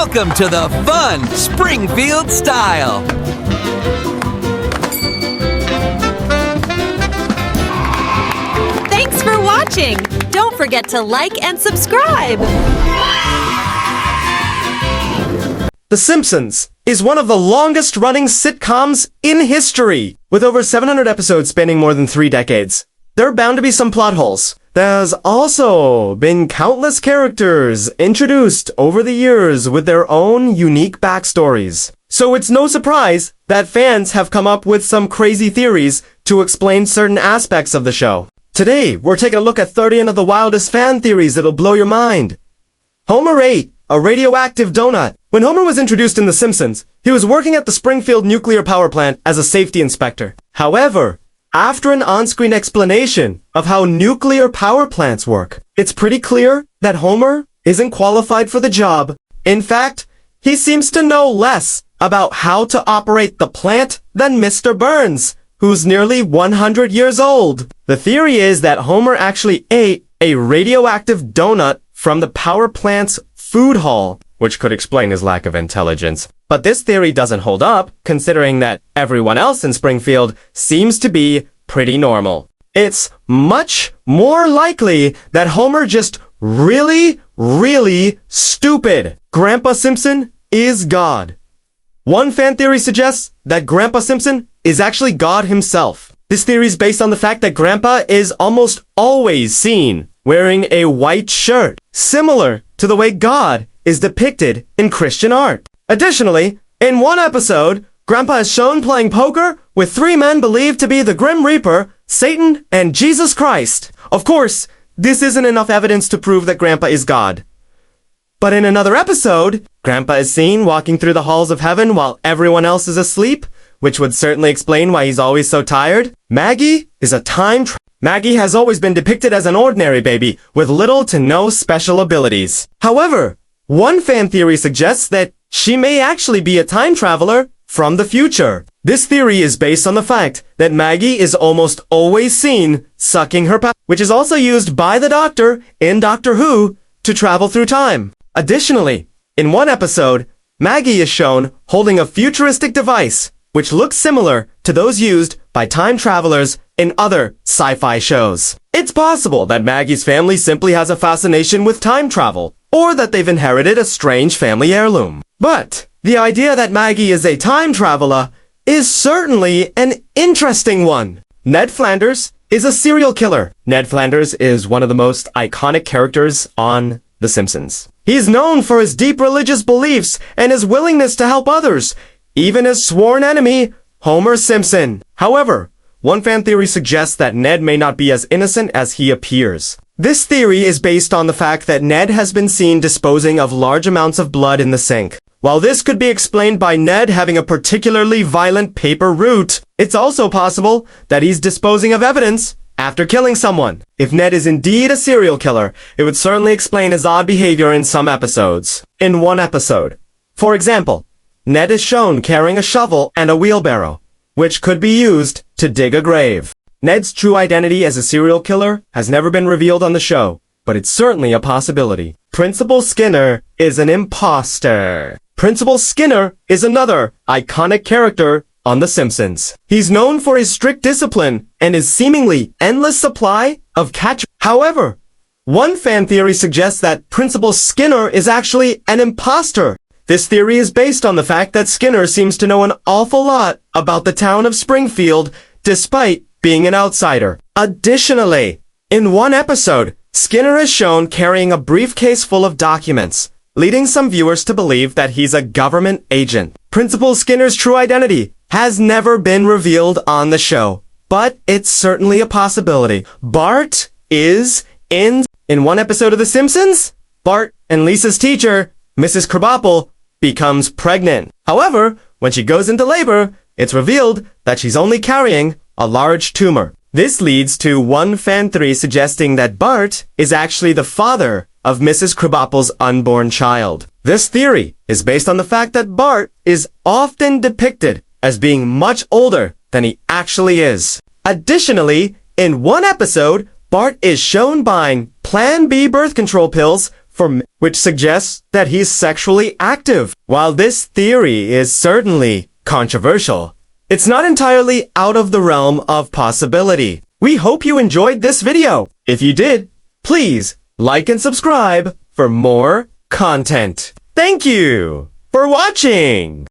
Welcome to the fun Springfield style. Thanks for watching. Don't forget to like and subscribe. The Simpsons is one of the longest-running sitcoms in history, with over 700 episodes spanning more than 3 decades. There are bound to be some plot holes. There's also been countless characters introduced over the years with their own unique backstories. So it's no surprise that fans have come up with some crazy theories to explain certain aspects of the show. Today, we're taking a look at 30 of the wildest fan theories that'll blow your mind. Homer ate a radioactive donut. When Homer was introduced in The Simpsons, he was working at the Springfield nuclear power plant as a safety inspector. However, after an on-screen explanation of how nuclear power plants work, it's pretty clear that Homer isn't qualified for the job. In fact, he seems to know less about how to operate the plant than Mr. Burns, who's nearly 100 years old. The theory is that Homer actually ate a radioactive donut from the power plant's food hall, which could explain his lack of intelligence. But this theory doesn't hold up, considering that everyone else in Springfield seems to be pretty normal. It's much more likely that Homer just really stupid. Grandpa Simpson is God. One fan theory suggests that Grandpa Simpson is actually God himself. This theory is based on the fact that Grandpa is almost always seen wearing a white shirt, similar to the way God is depicted in Christian art. Additionally, in one episode, Grandpa is shown playing poker with 3 men believed to be the Grim Reaper, Satan, and Jesus Christ. Of course, this isn't enough evidence to prove that Grandpa is God. But in another episode, Grandpa is seen walking through the halls of heaven while everyone else is asleep, which would certainly explain why he's always so tired. Maggie is a Maggie has always been depicted as an ordinary baby with little to no special abilities. However, one fan theory suggests that she may actually be a time traveler from the future. This theory is based on the fact that Maggie is almost always seen sucking her power, which is also used by the Doctor in Doctor Who to travel through time. Additionally, in one episode, Maggie is shown holding a futuristic device which looks similar to those used by time travelers in other sci-fi shows. It's possible that Maggie's family simply has a fascination with time travel, or that they've inherited a strange family heirloom. But the idea that Maggie is a time traveler is certainly an interesting one. Ned Flanders is a serial killer. Ned Flanders is one of the most iconic characters on The Simpsons. He's known for his deep religious beliefs and his willingness to help others, even his sworn enemy, Homer Simpson. However, one fan theory suggests that Ned may not be as innocent as he appears. This theory is based on the fact that Ned has been seen disposing of large amounts of blood in the sink. While this could be explained by Ned having a particularly violent paper route, it's also possible that he's disposing of evidence after killing someone. If Ned is indeed a serial killer, it would certainly explain his odd behavior in some episodes. In one episode, for example, Ned is shown carrying a shovel and a wheelbarrow, which could be used to dig a grave. Ned's true identity as a serial killer has never been revealed on the show, but it's certainly a possibility. Principal Skinner is an imposter. Principal Skinner is another iconic character on The Simpsons. He's known for his strict discipline and his seemingly endless supply of catch. However, one fan theory suggests that Principal Skinner is actually an imposter. This theory is based on the fact that Skinner seems to know an awful lot about the town of Springfield, despite being an outsider. Additionally, in one episode, Skinner is shown carrying a briefcase full of documents, leading some viewers to believe that he's a government agent. Principal Skinner's true identity has never been revealed on the show, but it's certainly a possibility. Bart is in one episode of The Simpsons, Bart and Lisa's teacher, Mrs. Krabappel, becomes pregnant. However, when she goes into labor, it's revealed that she's only carrying a large tumor. This leads to one fan theory suggesting that Bart is actually the father of Mrs. Krabappel's unborn child. This theory is based on the fact that Bart is often depicted as being much older than he actually is. Additionally, in one episode, Bart is shown buying Plan B birth control pills which suggests that he's sexually active. While this theory is certainly controversial, it's not entirely out of the realm of possibility. We hope you enjoyed this video. If you did, please like and subscribe for more content. Thank you for watching!